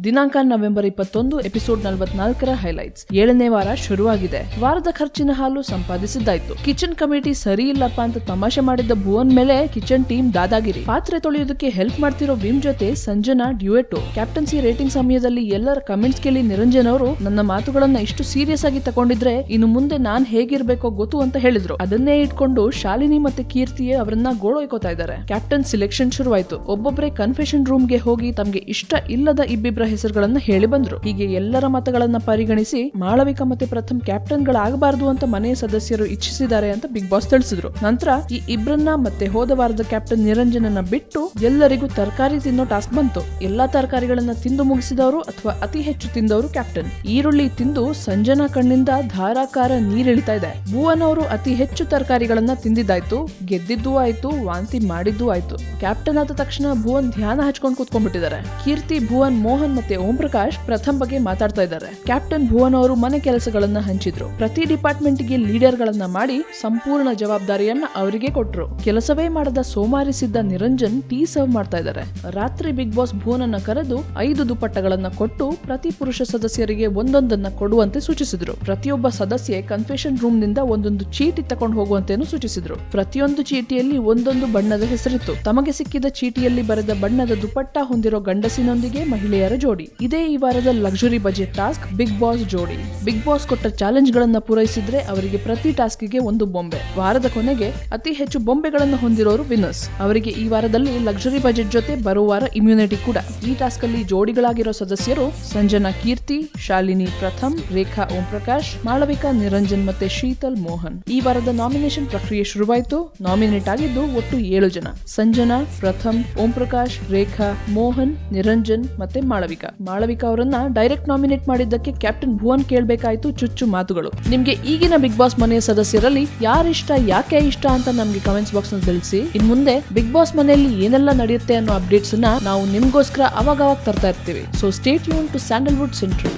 ದಿನಾಂಕ November 21, episode 44ರ highlights. 7ನೇ ವಾರ ಶುರುವಾಗಿದೆ. ವಾರದ ಖರ್ಚಿನ ಹಾಲು ಸಂಪಾದಿಸಿದ್ದಾಯ್ತು. ಕಿಚನ್ ಕಮಿಟಿ ಸರಿ ಇಲ್ಲಪ್ಪ ಅಂತ ತಮಾಷೆ ಮಾಡಿದ್ದ ಭುವನ್ ಮೇಲೆ ಕಿಚನ್ ಟೀಮ್ ದಾದಾಗಿರಿ. ಪಾತ್ರೆ ತೊಳೆಯೋದಕ್ಕೆ ಹೆಲ್ಪ್ ಮಾಡ್ತಿರೋ ವಿಮ್ ಜೊತೆ ಸಂಜನಾ ಡ್ಯೂಯೆಟ್. ಕ್ಯಾಪ್ಟನ್ಸಿ ರೇಟಿಂಗ್ ಸಮಯದಲ್ಲಿ ಎಲ್ಲರ ಕಮೆಂಟ್ಸ್ ಕೇಳಿ ನಿರಂಜನ್ ಅವರು ನನ್ನ ಮಾತುಗಳನ್ನ ಇಷ್ಟು ಸೀರಿಯಸ್ ಆಗಿ ತಗೊಂಡಿದ್ರೆ ಇನ್ನು ಮುಂದೆ ನಾನ್ ಹೇಗಿರ್ಬೇಕೋ ಗೊತ್ತು ಅಂತ ಹೇಳಿದ್ರು. ಅದನ್ನೇ ಇಟ್ಕೊಂಡು ಶಾಲಿನಿ ಮತ್ತೆ ಕೀರ್ತಿ ಅವರನ್ನ ಗೋಳೊಯ್ಕೋತಾ ಇದ್ದಾರೆ. ಕ್ಯಾಪ್ಟನ್ ಸಿಲೆಕ್ಷನ್ ಶುರುವಾಯ್ತು. ಒಬ್ಬೊಬ್ಬರೇ ಕನ್ಫೆಷನ್ ರೂಮ್ ಗೆ ಹೋಗಿ ತಮ್ಗೆ ಇಷ್ಟ ಇಲ್ಲದ ಇಬ್ಬಿಬ್ಬರ ಹೆಸರುಗಳನ್ನ ಹೇಳಿ ಬಂದ್ರು. ಹೀಗೆ ಎಲ್ಲರ ಮತಗಳನ್ನ ಪರಿಗಣಿಸಿ ಮಾಳವಿಕಾ ಮತ್ತೆ ಪ್ರಥಮ್ ಕ್ಯಾಪ್ಟನ್ ಗಳಾಗಬಾರದು ಅಂತ ಮನೆಯ ಸದಸ್ಯರು ಇಚ್ಛಿಸಿದ್ದಾರೆ ಅಂತ ಬಿಗ್ ಬಾಸ್ ತಿಳಿಸಿದ್ರು. ನಂತರ ಈ ಇಬ್ಬರನ್ನ ಮತ್ತೆ ಹೋದ ವಾರದ ಕ್ಯಾಪ್ಟನ್ ನಿರಂಜನನ್ನ ಬಿಟ್ಟು ಎಲ್ಲರಿಗೂ ತರಕಾರಿ ತಿನ್ನೋ ಟಾಸ್ಕ್ ಬಂತು. ಎಲ್ಲಾ ತರಕಾರಿಗಳನ್ನ ತಿಂದು ಮುಗಿಸಿದವರು ಅಥವಾ ಅತಿ ಹೆಚ್ಚು ತಿಂದವರು ಕ್ಯಾಪ್ಟನ್. ಈರುಳ್ಳಿ ತಿಂದು ಸಂಜನಾ ಕಣ್ಣಿಂದ ಧಾರಾಕಾರ ನೀರಿಳಿತಾ ಇದೆ. ಭುವನ್ ಅವರು ಅತಿ ಹೆಚ್ಚು ತರಕಾರಿಗಳನ್ನ ತಿಂದಿದ್ದಾಯ್ತು, ಗೆದ್ದಿದ್ದೂ ಆಯ್ತು, ವಾಂತಿ ಮಾಡಿದ್ದೂ ಆಯ್ತು. ಕ್ಯಾಪ್ಟನ್ ಆದ ತಕ್ಷಣ ಭುವನ್ ಧ್ಯಾನ ಹಚ್ಕೊಂಡು ಕೂತ್ಕೊಂಡ್ಬಿಟ್ಟಿದ್ದಾರೆ. ಕೀರ್ತಿ, ಭುವನ್, ಮೋಹನ್ ಮತ್ತೆ ಓಂ ಪ್ರಕಾಶ್ ಪ್ರಥಮ್ ಬಗ್ಗೆ ಮಾತಾಡ್ತಾ ಇದ್ದಾರೆ. ಕ್ಯಾಪ್ಟನ್ ಭುವನ್ ಅವರು ಮನೆ ಕೆಲಸಗಳನ್ನ ಹಂಚಿದ್ರು. ಪ್ರತಿ ಡಿಪಾರ್ಟ್ಮೆಂಟ್ ಗೆ ಲೀಡರ್ ಗಳನ್ನ ಮಾಡಿ ಸಂಪೂರ್ಣ ಜವಾಬ್ದಾರಿಯನ್ನ ಅವರಿಗೆ ಕೊಟ್ರು. ಕೆಲಸವೇ ಮಾಡದ ಸೋಮಾರಿಸಿದ್ದ ನಿರಂಜನ್ ಟೀ ಸರ್ವ್ ಮಾಡ್ತಾ ಇದ್ದಾರೆ. ರಾತ್ರಿ ಬಿಗ್ ಬಾಸ್ ಭುವನನ್ನ ಕರೆದು 5 ದುಪ್ಪಟ್ಟಗಳನ್ನ ಕೊಟ್ಟು ಪ್ರತಿ ಪುರುಷ ಸದಸ್ಯರಿಗೆ ಒಂದೊಂದನ್ನ ಕೊಡುವಂತೆ ಸೂಚಿಸಿದ್ರು. ಪ್ರತಿಯೊಬ್ಬ ಸದಸ್ಯೆ ಕನ್ಫೆಷನ್ ರೂಮ್ ನಿಂದ ಒಂದೊಂದು ಚೀಟಿ ತಕೊಂಡು ಹೋಗುವಂತೆನೂ ಸೂಚಿಸಿದ್ರು. ಪ್ರತಿಯೊಂದು ಚೀಟಿಯಲ್ಲಿ ಒಂದೊಂದು ಬಣ್ಣದ ಹೆಸರಿತ್ತು. ತಮಗೆ ಸಿಕ್ಕಿದ ಚೀಟಿಯಲ್ಲಿ ಬರೆದ ಬಣ್ಣದ ದುಪ್ಪಟ್ಟ ಹೊಂದಿರೋ ಗಂಡಸಿನೊಂದಿಗೆ ಮಹಿಳೆಯರ ಜೋಡಿ. ಇದೇ ಈ ವಾರದ luxury budget task Big Boss ಜೋಡಿ. ಬಿಗ್ ಬಾಸ್ ಕೊಟ್ಟ ಚಾಲೆಂಜ್ ಗಳನ್ನ ಪೂರೈಸಿದ್ರೆ ಅವರಿಗೆ ಪ್ರತಿ ಟಾಸ್ಕ್ ಗೆ ಒಂದು ಬೊಂಬೆ. ವಾರದ ಕೊನೆಗೆ ಅತಿ ಹೆಚ್ಚು ಬೊಂಬೆಗಳನ್ನು ಹೊಂದಿರೋರು ವಿನ್ನರ್ಸ್. ಅವರಿಗೆ ಈ ವಾರದಲ್ಲಿ ಲಕ್ಸುರಿ ಬಜೆಟ್ ಜೊತೆ ಬರುವ ವಾರ ಇಮ್ಯುನಿಟಿ ಕೂಡ. ಈ ಟಾಸ್ಕ್ ಅಲ್ಲಿ ಜೋಡಿಗಳಾಗಿರೋ ಸದಸ್ಯರು ಸಂಜನಾ ಕೀರ್ತಿ, ಶಾಲಿನಿ ಪ್ರಥಮ್, ರೇಖಾ ಓಂ ಪ್ರಕಾಶ್, ಮಾಳವಿಕಾ ನಿರಂಜನ್ ಮತ್ತೆ ಶೀತಲ್ ಮೋಹನ್. ಈ ವಾರದ ನಾಮಿನೇಷನ್ ಪ್ರಕ್ರಿಯೆ ಶುರುವಾಯಿತು. ನಾಮಿನೇಟ್ ಆಗಿದ್ದು ಒಟ್ಟು 7 ಜನ. ಸಂಜನಾ, ಪ್ರಥಮ್, ಓಂ ಪ್ರಕಾಶ್, ರೇಖಾ, ಮೋಹನ್, ನಿರಂಜನ್ ಮತ್ತೆ ಮಾಳವಿಕಾ ಅವರನ್ನ ಡೈರೆಕ್ಟ್ ನಾಮಿನೇಟ್ ಮಾಡಿದ್ದಕ್ಕೆ ಕ್ಯಾಪ್ಟನ್ ಭುವನ್ ಕೇಳಬೇಕಾಯ್ತು ಚುಚ್ಚು ಮಾತುಗಳು. ನಿಮ್ಗೆ ಈಗಿನ ಬಿಗ್ ಬಾಸ್ ಮನೆಯ ಸದಸ್ಯರಲ್ಲಿ ಯಾರಿಷ್ಟ, ಯಾಕೆ ಇಷ್ಟ ಅಂತ ನಮ್ಗೆ ಕಮೆಂಟ್ಸ್ ಬಾಕ್ಸ್ ನಲ್ಲಿ ತಿಳಿಸಿ. ಇನ್ ಮುಂದೆ ಬಿಗ್ ಬಾಸ್ ಮನೆಯಲ್ಲಿ ಏನೆಲ್ಲ ನಡೆಯುತ್ತೆ ಅನ್ನೋ ಅಪ್ಡೇಟ್ಸ್ ನಾವು ನಿಮ್ಗೋಸ್ಕರ ಅವಾಗ ತರ್ತಾ ಇರ್ತೀವಿ. So stay tune to Sandalwood central.